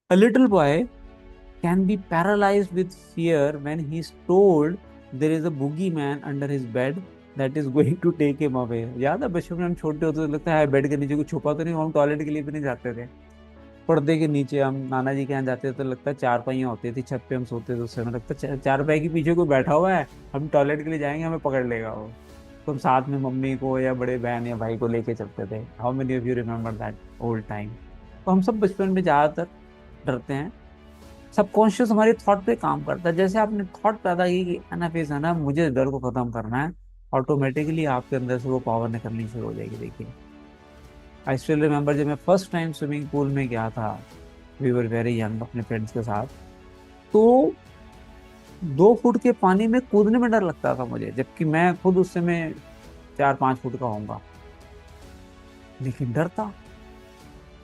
A little boy can be paralyzed with fear when he's told there is a boogeyman under his bed that is going to take him away. याद है बचपन में हम छोटे होते तो लगता है बेड के नीचे कुछ छुपा तो नहीं, हम टॉयलेट के लिए भी नहीं जाते थे। पर्दे के नीचे हम नाना जी के यहाँ जाते थे तो लगता है चारपाइयाँ होती थी, छत पे हम सोते थे, उससे हमें लगता है चारपाई के पीछे कोई बैठा हुआ है, हम टॉयलेट के लिए जाएंगे हमें पकड़ लेगा वो। तो हम साथ में मम्मी को या बड़े बहन या भाई को लेके चलते थे। How many of you remember that old time? तो हम सब बचपन में ज्यादातर डरते हैं। सबकॉन्शियस हमारे थॉट पे काम करता है। जैसे आपने थॉट पैदा की कि एनाफेज है ना, मुझे डर को खत्म करना है, ऑटोमेटिकली आपके अंदर से वो पावर निकलनी शुरू हो जाएगी। देखिए, आई स्टिल रिमेम्बर जब मैं फर्स्ट टाइम स्विमिंग पूल में गया था, वी वर वेरी यंग, अपने फ्रेंड्स के साथ। तो 2 फुट के पानी में कूदने में डर लगता था मुझे, जबकि मैं खुद उससे मैं 4-5 फुट का होऊंगा, लेकिन डर था।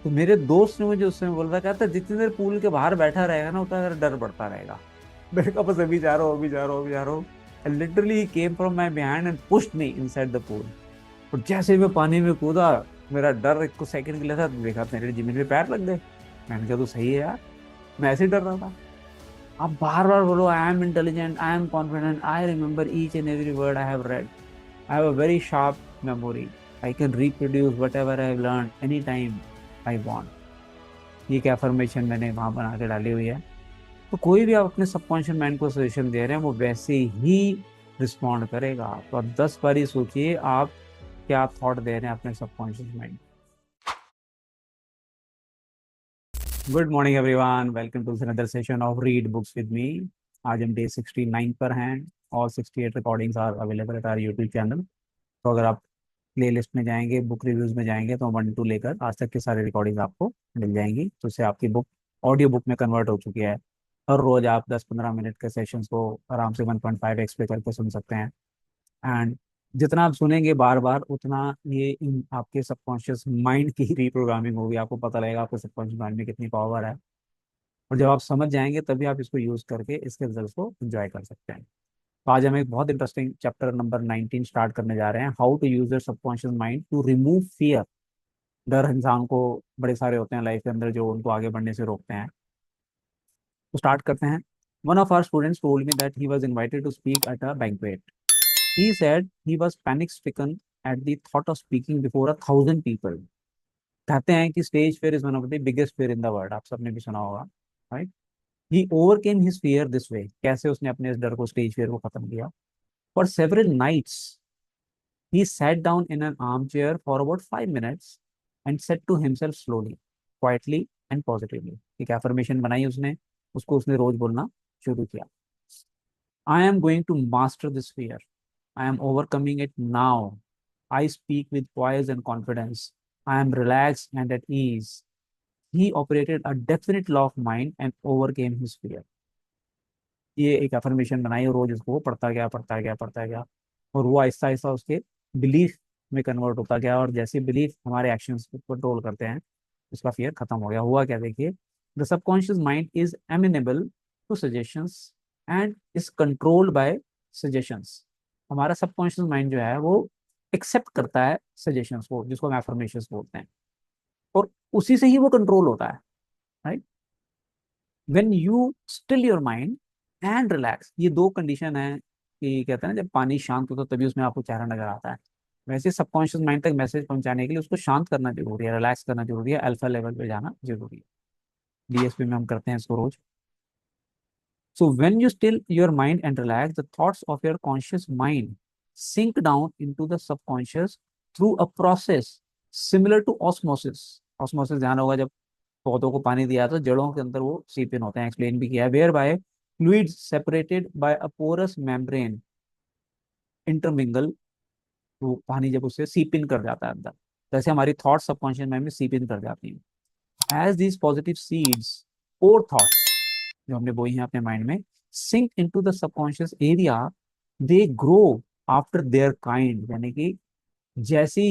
तो मेरे दोस्त ने मुझे उस समय बोला था, कहता जितनी देर पूल के बाहर बैठा रहेगा ना उतना देर डर बढ़ता रहेगा। मैंने कहा बस अभी जा रहा हूँ, अभी जा रहा हूँ, अभी जा रहा हूँ। And literally he came from my behind and pushed me inside the pool. और जैसे ही मैं पानी में कूदा, मेरा डर एक कुछ सेकंड के लिए था, देखा मेरे जमीन पे पैर लग गए। मैंने कहा तो सही है यार, मैं ऐसे ही डर रहा था। आप बार बार बोलो I am intelligent, I am confident, I remember each and every word I have read, I have a very sharp memory, I can reproduce what ever I have learn any time I want. ये क्या affirmation मैंने वहां बना के डाली हुई है। तो कोई भी आप अपने सबकॉन्शियस माइंड को सजेशन दे रहे हैं, वो वैसे ही रिस्पॉन्ड करेगा। तो आप 10 बार ही सोचिए आप क्या थॉट दे रहे हैं अपने subconscious mind. Good morning everyone, welcome to another session of read books with me. आज हम डे 69 पर हैं और 68 recordings are available at our YouTube channel. तो अगर आप प्ले लिस्ट में जाएंगे, बुक रिव्यूज में जाएंगे, तो 1 टू लेकर आज तक की सारी रिकॉर्डिंग आपको मिल जाएंगी। तो उससे आपकी बुक ऑडियो बुक में कन्वर्ट हो चुकी है। हर रोज आप 10-15 मिनट के सेशंस को आराम से 1.5x पे करके सुन सकते हैं। एंड जितना आप सुनेंगे बार बार, उतना ये इन आपके सबकॉन्शियस माइंड की रिप्रोग्रामिंग होगी। आपको पता लगेगा आपके सबकॉन्शियस माइंड में कितनी पावर है। और जब आप समझ जाएंगे तभी आप इसको यूज करके इसके रिजल्ट को एंजॉय कर सकते हैं। तो आज हम एक बहुत इंटरेस्टिंग चैप्टर नंबर 19 स्टार्ट करने जा रहे हैं, how to use your subconscious mind to remove fear. डर इंसान को बड़े सारे होते हैं लाइफ के अंदर जो उनको आगे बढ़ने से रोकते हैं। तो स्टार्ट करते हैं। One of our students told me that he was invited to speak at a banquet. He said he was panic stricken at the thought of speaking before 1,000 people. कहते हैं कि stage fair is one of the biggest fair in the world. आप सबने भी सुना होगा, right? He overcame his fear this way. कैसे उसने अपने इस डर को, स्टेज फेयर को खत्म किया? For several nights he sat down in an armchair for about 5 minutes and said to himself slowly, quietly and positively। एक एफर्मेशन बनाई उसने, उसको उसने रोज बोलना शुरू किया। I am going to master this fear, I am overcoming it now. I speak with poise and confidence. I am relaxed and at ease. He operated a definite law of mind and overcame his fear। ये एक affirmation बनाई और रोज इसको पढ़ता गया, पढ़ता गया, पढ़ता गया। और वो आहिस्ता आहिस्ता उसके बिलीफ में कन्वर्ट होता गया। और जैसे बिलीफ हमारे एक्शंस को कंट्रोल करते हैं, उसका फियर खत्म हो गया। हुआ क्या, देखिए। The subconscious mind is amenable to suggestions and is controlled by suggestions. हमारा सबकॉन्शियस माइंड जो है वो एक्सेप्ट करता है सजेशंस को, जिसको हम एफर्मेशंस बोलते हैं, और उसी से ही वो कंट्रोल होता है, right? When you still your mind and relax, ये दो कंडीशन है कि कहते हैं ना, जब पानी शांत होता है तभी उसमें आपको चेहरा नजर आता है। वैसे सबकॉन्शियस माइंड तक मैसेज पहुंचाने के लिए उसको शांत करना जरूरी है, रिलैक्स करना जरूरी है, अल्फा लेवल पे जाना जरूरी है। डीएसपी में हम करते हैं इसको रोज। So when you still your mind and relax, the thoughts of your conscious mind sink down into the subconscious through a process similar to osmosis. Osmosis ध्यान होगा, जब पौधों को पानी दिया तो जड़ों के अंदर वो सीप इन होते हैं, एक्सप्लेन भी किया है। Whereby fluids separated by a porous membrane intermingle, वो पानी जब उससे सीप इन कर जाता है अंदर, जैसे हमारी थॉट्स सबकॉन्शियस माइंड में सीप इन कर जाती हैं। एज दीज पॉजिटिव सीड्स और थॉट्स जो हमने बोई हैं अपने माइंड में sink into the subconscious area, they grow after their kind. यानी कि जैसी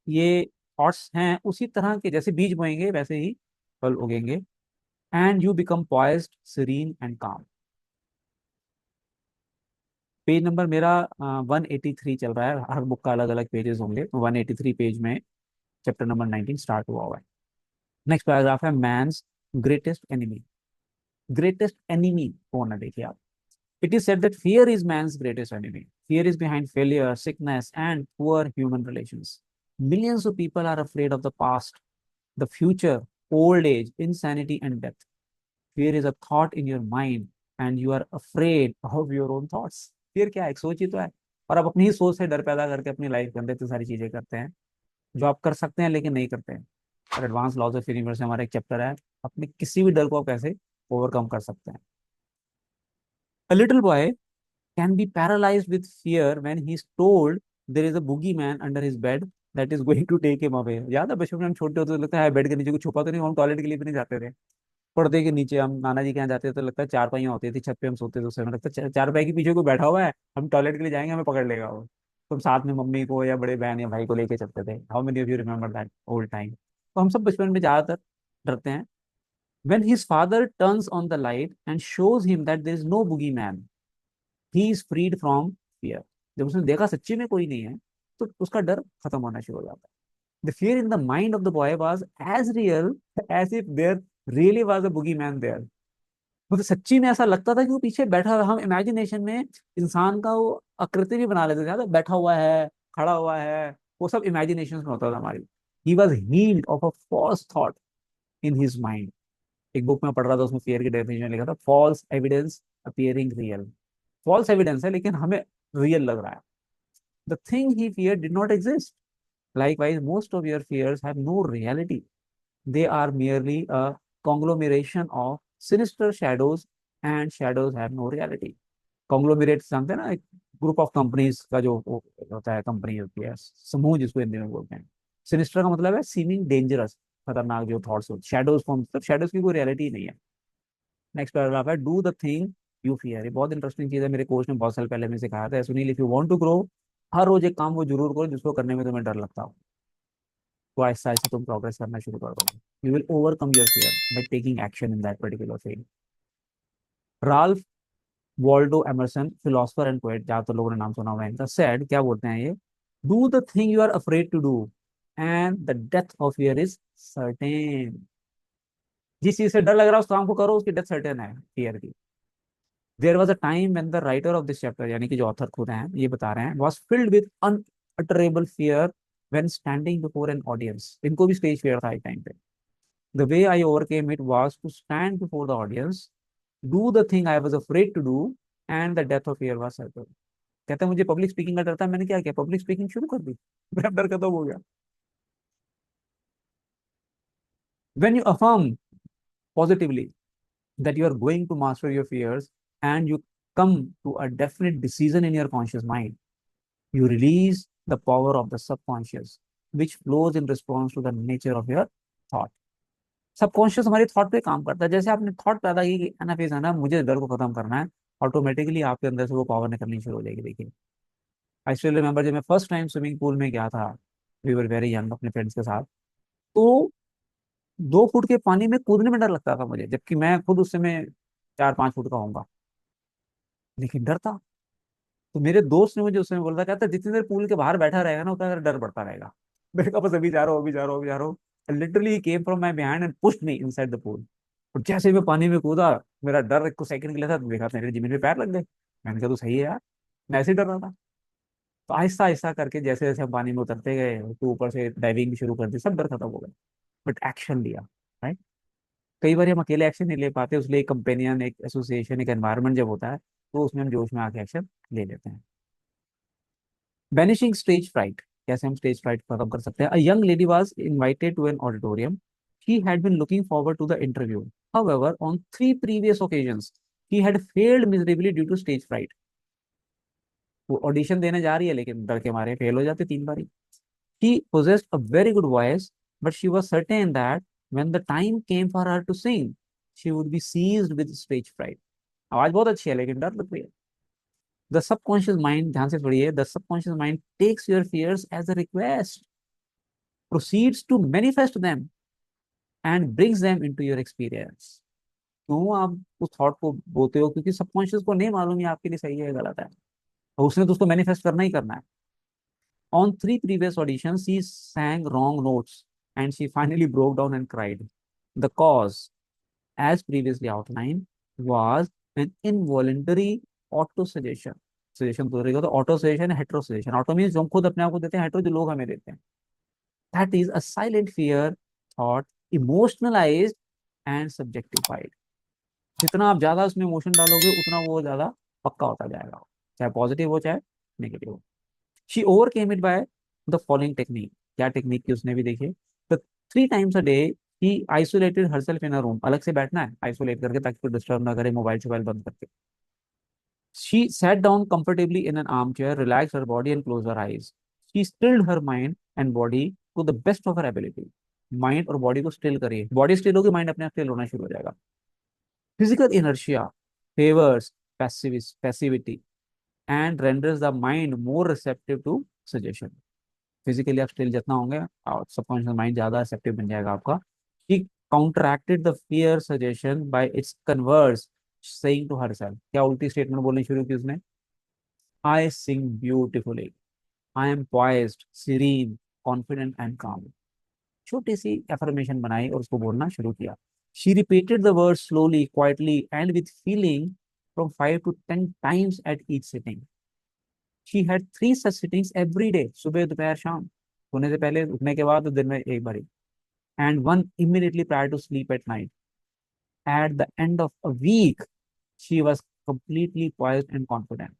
ये थॉट्स हैं उसी तरह के, जैसे बीज बोएंगे वैसे ही फल उगेंगे। And you become poised, serene and calm. Page number मेरा 183 चल रहा है। हर बुक का अलग अलग पेजेस होंगे, तो 183 पेज में चैप्टर नंबर 19 स्टार्ट हुआ हुआ है। नेक्स्ट पैराग्राफ है, man's greatest enemy, greatest enemy कौन है देखिए आप। It is said that fear is man's greatest enemy, fear is behind failure, sickness and poor human relations. Millions of people are afraid of the past, the future, old age, insanity, and death. Fear is a thought in your mind, and you are afraid of your own thoughts. Fear क्या है? एक सोच ही तो है। और आप अपनी ही सोच से डर पैदा करके अपनी लाइफ के अंदर इतनी सारी चीजें करते हैं जो आप कर सकते हैं लेकिन नहीं करते हैं। और एडवांस लॉज ऑफ यूनिवर्स हमारा एक चैप्टर है, अपने किसी भी डर को आप कैसे ओवरकम कर सकते हैं। A little boy can be paralyzed with fear when he's told there is a boogeyman under his bed that is going to take him away। याद है बचपन में हम छोटे होते तो लगता है बेड के नीचे कुछ छुपा तो नहीं, हम टॉयलेट के लिए भी नहीं जाते थे। पर्दे के नीचे हम नाना जी के यहाँ जाते थे तो लगता है चारपाइयाँ होती थी, छत पे हम सोते थे, उस समय लगता है चारपाई के पीछे कोई बैठा हुआ है, हम टॉयलेट के लिए जाएंगे हमें पकड़ लेगा वो। तो हम साथ में मम्मी को या बड़े बहन या भाई को लेके चलते थे। How many of you remember that old time. तो हम सब बचपन में ज्यादातर डरते हैं। When his father turns on the light and shows him that there is no boogeyman, he is freed from fear। जब उसने देखा सच्ची में कोई नहीं है तो उसका डर खत्म होना शुरू हो जाता है। The fear in the mind of the boy was as real as if there really was a boogeyman there। मतलब सच्ची में ऐसा लगता था कि वो पीछे बैठा हुआ है। हम इमेजिनेशन में इंसान का वो आकृति भी बना लेते थे, याद है? बैठा हुआ है, खड़ा हुआ है, वो सब इमेजिनेशन में होता था हमारी। He was healed of a false thought in his mind. एक बुक में पढ़ रहा था, उसमें फियर की डेफिनेशन लिखा था, false evidence appearing real. False evidence है लेकिन हमें रियल लग रहा है। The thing he fear did not exist. Likewise, most of your fears have no reality. They are merely a conglomeration of sinister shadows, and shadows have no reality. Conglomerate जानते हैं ना, एक ग्रुप ऑफ कंपनीज का जो होता है, company होती है, समूह जिसको हिंदी में बोलते हैं। सिनिस्टर का मतलब है सीमिंग डेंजरस, खतरनाक जो थॉट्स होते। शेडोज को मतलब शेडोज की कोई रियलिटी नहीं है। नेक्स्ट पैराग्राफ है, do the thing you fear. ये बहुत इंटरेस्टिंग चीज है, मेरे कोच ने बहुत साल पहले में सिखाया था, Sunil, if you want to grow, हर रोज एक काम वो जरूर करो जिसको करने में तुम्हें डर लगता हो। तो ऐसा ऐसे तुम प्रोग्रेस करना शुरू कर दोगे। You will overcome your fear by taking action in that particular field. Ralph Waldo Emerson, philosopher and poet, ज्यादातर लोगों ने नाम सुना हुआ है इनका, सेड, क्या बोलते हैं ये, do the thing you are afraid to do and the death of fear is certain. जिस चीज से डर लग रहा है उस काम को करो, उसकी डेथ सर्टेन है फियर की। There was a time when the writer of this chapter, यानी कि जो ऑथर खुद हैं ये बता रहे हैं, was filled with unutterable fear when standing before an audience. इनको भी स्टेज फियर था एक टाइम पे। The way I overcame it was to stand before the audience, do the thing I was afraid to do, and the death of fear was certain। कहते हैं मुझे public speaking का डर था, मैंने क्या किया, पब्लिक स्पीकिंग शुरू कर दी, मेरा डर खत्म हो गया। When you affirm positively that you are going to master your fears and you come to a definite decision in your conscious mind, you release the power of the subconscious, which flows in response to the nature of your thought। Subconscious हमारी thought पे काम करता है। जैसे आपने thought पैदा की कि एनफ है ना, मुझे डर को खत्म करना है, ऑटोमेटिकली आपके अंदर से वो पावर निकलनी शुरू हो जाएगी। देखिए, आई स्टिल रिमेंबर जब मैं फर्स्ट टाइम स्विमिंग पूल में गया था, वी वर वेरी यंग, अपने फ्रेंड्स के साथ, तो 2 फुट के पानी में कूदने में डर लगता था मुझे, जबकि मैं खुद उस समय 4-5 फुट का होऊंगा, लेकिन डर था। तो मेरे दोस्त ने मुझे उस समय बोला था, कहता जितनी देर पूल के बाहर बैठा रहेगा ना उतना देर डर बढ़ता रहेगा। मैंने कहा बस अभी जा रहा हूँ, अभी जा रहा हूँ, अभी जा रहा हूँ। Literally came from my behind and pushed me inside the pool. और जैसे ही मैं पानी में कूदा, मेरा डर एक सेकंड के लिए था, तो देखा मेरे जमीन पे पैर लग गए। मैंने कहा तो सही है यार, मैं ऐसे ही डर रहा था। तो आहिस्ता आहिस्ता करके जैसे जैसे हम पानी में उतरते गए, तो ऊपर से डाइविंग भी शुरू कर दी, सब डर खत्म हो गया। बट एक्शन लिया, राइट। कई बार हम अकेले एक्शन नहीं ले पाते, उसलिए एक कंपेनियन, एक एसोसिएशन, एक एनवायरनमेंट जब होता है तो उसमें हम जोश में आके एक्शन ले लेते हैं। बैनिशिंग स्टेज फ्राइट, कैसे हम स्टेज फ्राइट खत्म कर सकते हैं। A young lady was invited to an auditorium, she had been looking forward to the interview, however on 3 previous occasions he had failed miserably due to stage fright। वो audition देने जा रही है लेकिन डर के मारे फेल हो जाते 3 बारी। She possessed a very good voice, but she was certain that when the time came for her to sing, she would be seized with stage fright। आवाज बहुत अच्छी है लेकिन डर लग रही है। The subconscious mind, ध्यान से पढ़िए, the subconscious mind takes your fears as a request, proceeds to manifest them, and brings them into your experience। क्यों आप उस थॉट को बोलते हो? क्योंकि सबकॉन्शियस को नहीं मालूम ये आपके लिए सही है या गलत है, और उसने तो उसको मैनिफेस्ट करना ही करना है। On 3 previous auditions, she sang wrong notes and she finally broke down and cried. The cause. as previously outlined, was an involuntary auto suggestion. Suggestion तो रहेगा, तो ऑटो सजेशन है, हेट्रो सजेशन। ऑटो मीन्स जो हम खुद अपने आप को देते हैं, हेट्रो जो लोग हमें देते हैं। That is a silent fear thought, emotionalized and subjectified. जितना आप ज्यादा उसमें इमोशन डालोगे उतना वो ज्यादा पक्का होता जाएगा, चाहे पॉजिटिव हो चाहे नेगेटिव हो। She overcame it by the following technique. क्या टेक्निक की उसने भी देखी, तो 3 times a day he isolated herself in a room. अलग से बैठना है आइसोलेट करके ताकि कोई डिस्टर्ब ना करे, मोबाइल शोबाइल बंद करके। She sat down comfortably in an armchair, relaxed her body and closed her eyes. She stilled her mind and body to the best of her ability. Mind और बॉडी को still करिए, body still होगी, mind अपने आप still होना शुरू हो जाएगा। Physical inertia favours passivity and renders the mind more receptive to suggestion. Physically आप स्टिल जितना होंगे, सबकॉन्शियस माइंड ज्यादा रिसेप्टिव बन जाएगा आपका। She counteracted the fear suggestion by its converse, saying to herself, क्या उल्टी स्टेटमेंट बोलनी शुरू की उसने, I sing beautifully. I am poised, serene, confident and calm. छोटी सी एफर्मेशन बनाई और उसको बोलना शुरू किया। She repeated the words slowly, quietly and with feeling from 5 to 10 times at each sitting. She had 3 such sittings every day, सुबह दोपहर शाम, सोने से पहले उठने के बाद, तो दिन में एक बारी, and one immediately prior to sleep at night. At the end of a week, she was completely poised and confident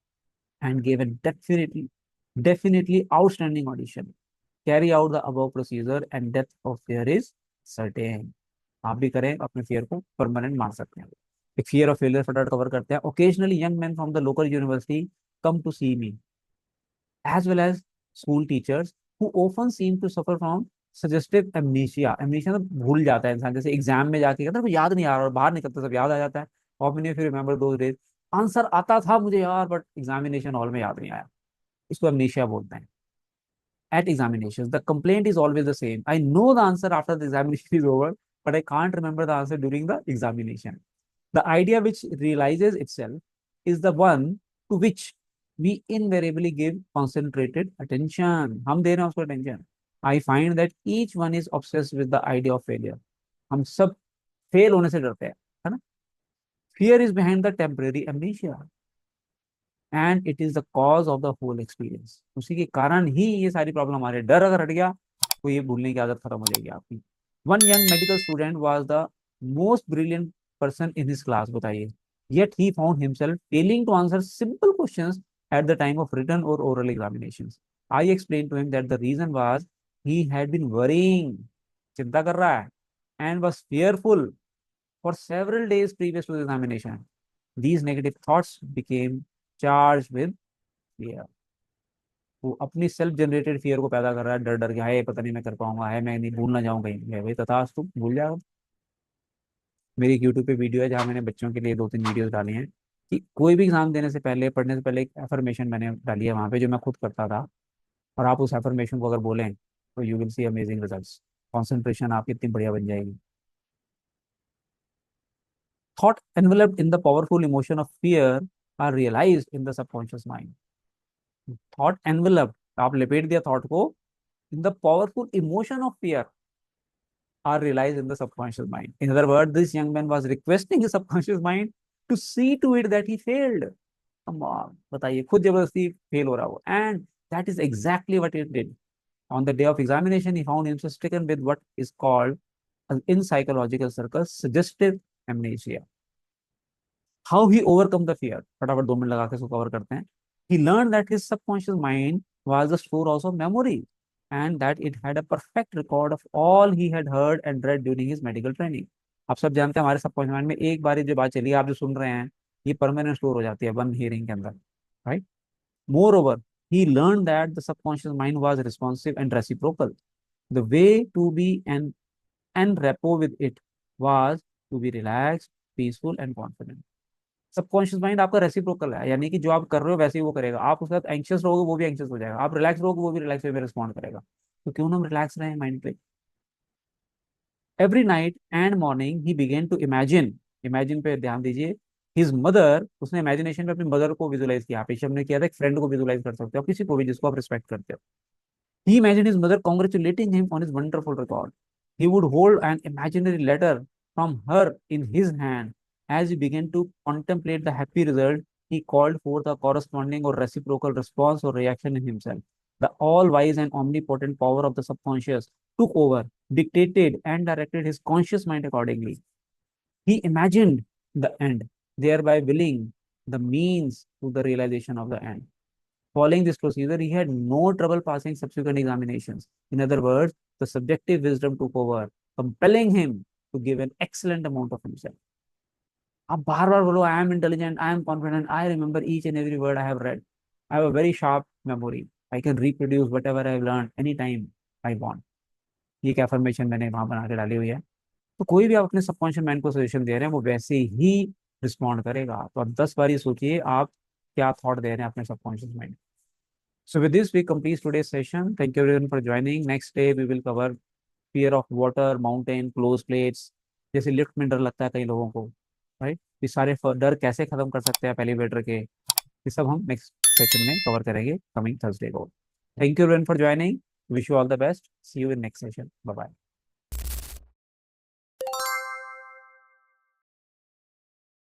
and gave a definitely outstanding audition. Carry out the above procedure and death of fear is certain. आप भी करें, अपने fear को permanent मान सकते हैं। एक fear of failure फटाफट कवर करते हैं। Occasionally young man from the local university come to see me, as well as school teachers who often seem to suffer from suggestive amnesia. Amnesia तो भूल जाता है इंसान, जैसे एग्जाम में जाके कहता है याद नहीं आ रहा, और बाहर निकलते सब याद आ जाता है। Of if you remember those days, answer आता था मुझे यार, बट एग्जामिनेशन हॉल में याद नहीं आया। इसको amnesia बोलते हैं। At examinations, the complaint is always the same. I know the answer after the examination is over, but I can't remember the answer during the examination. The idea which realizes itself is the one to which we invariably give concentrated attention. हम दे रहे हैं उसको attention. I find that each one is obsessed with the idea of failure. हम सब fail होने से डरते हैं, है ना? Fear is behind the temporary amnesia. And it is the cause of the whole experience. उसी के कारण ही ये सारी प्रॉब्लम हमारे, डर अगर हट गया तो ये भूलने की आदत खत्म हो जाएगी आपकी। One young medical student was the most brilliant person in his class, बताइए, yet he found himself failing to answer simple questions at the time of written or oral examinations. I explained to him that the reason was he had been worrying, चिंता कर रहा है, and was fearful for several days previous to the examination. These negative thoughts became charged with fear. वो अपनी self generated fear को पैदा कर रहा है, डर डर के, हाय पता नहीं मैं कर पाऊंगा, है मैं नहीं, भूल ना जाऊं कहीं, है भाई तथास्तु, भूल जाओ। मेरी एक यूट्यूब पे वीडियो है जहाँ मैंने बच्चों के लिए 2-3 वीडियोस डाली हैं कि कोई भी एग्जाम देने से पहले, पढ़ने से पहले एक एफर्मेशन मैंने डाली है वहाँ पे, जो मैं खुद करता था। और आप उस एफर्मेशन को अगर बोलें तो you will see amazing results. Concentration आपकी इतनी बढ़िया बन जाएगी। Thought enveloped in the powerful emotion of fear are realised in the subconscious mind. Thought envelope, आप लपेट दिया थॉट को, in the powerful emotion of fear are realized in the subconscious mind. In other words, this young man was requesting his subconscious mind to see to it that he failed. Come on, बताइए, खुद जबरदस्ती fail हो रहा हो, and that is exactly what it did. On the day of examination, he found himself stricken with what is called in psychological circles suggestive amnesia. How he overcome the fear? फटाफट 2 minute लगा के इसको cover करते हैं। He learned that his subconscious mind was the storehouse of memory and that it had a perfect record of all he had heard and read during his medical training. आप सब जानते हैं हमारे सबकॉन्शियस माइंड में एक बार जो बात चली, आप जो सुन रहे हैं, ये परमानेंट स्टोर हो जाती है वन हियरिंग के अंदर, right? Moreover, he learned that the subconscious mind was responsive and reciprocal. The way to be and rapport with it was to be relaxed, peaceful and confident. Subconscious mind आपका reciprocal है, यानी कि जो आप कर रहे हो वैसे ही वो करेगा। आप उसके साथ एंक्शियस रहोगे वो भी एंक्शियस हो जाएगा, आप रिलैक्स रहोगे वो भी रिलैक्स वे में रिस्पॉन्ड करेगा। तो क्यों ना हम रिलैक्स रहे माइंड पे। Every night and morning he began to imagine, imagine पे ध्यान दीजिए, हिज मदर, उसने इमेजिनेशन में अपनी मदर को विजुलाइज किया। पीछे हमने किया था, एक फ्रेंड को विजुलाइज कर सकते हो, किसी को भी जिसको आप रिस्पेक्ट करते हो। He imagine his mother congratulating him on his wonderful record. He would hold an imaginary letter from her in his hand. As he began to contemplate the happy result, he called forth a corresponding or reciprocal response or reaction in himself. The all wise and omnipotent power of the subconscious took over, dictated, and directed his conscious mind accordingly. He imagined the end, thereby willing the means to the realization of the end. Following this procedure, he had no trouble passing subsequent examinations. In other words, the subjective wisdom took over, compelling him to give an excellent amount of himself. आप बार बार बोलो I am intelligent I am confident I remember each and every word I have read I have a very sharp memory I can reproduce what ever I have learn any time I want ये एक affirmation मैंने वहां बना के डाली हुई है तो कोई भी आप अपने सबकॉन्शियस माइंड को सजेशन दे रहे हैं वो वैसे ही रिस्पॉन्ड करेगा तो आप 10 बार ये सोचिए आप क्या थॉट दे रहे हैं अपने subconscious mind so with this we complete today's session thank you everyone for joining next day we will cover fear of water mountain closed plates जैसे लिफ्ट में डर लगता है कई लोगों को राइट ये सारे डर कैसे खत्म कर सकते हैं एलिवेटर के ये सब हम नेक्स्ट सेशन में कवर करेंगे कमिंग थर्सडे को thank you everyone for joining wish you all the best see you in next session bye bye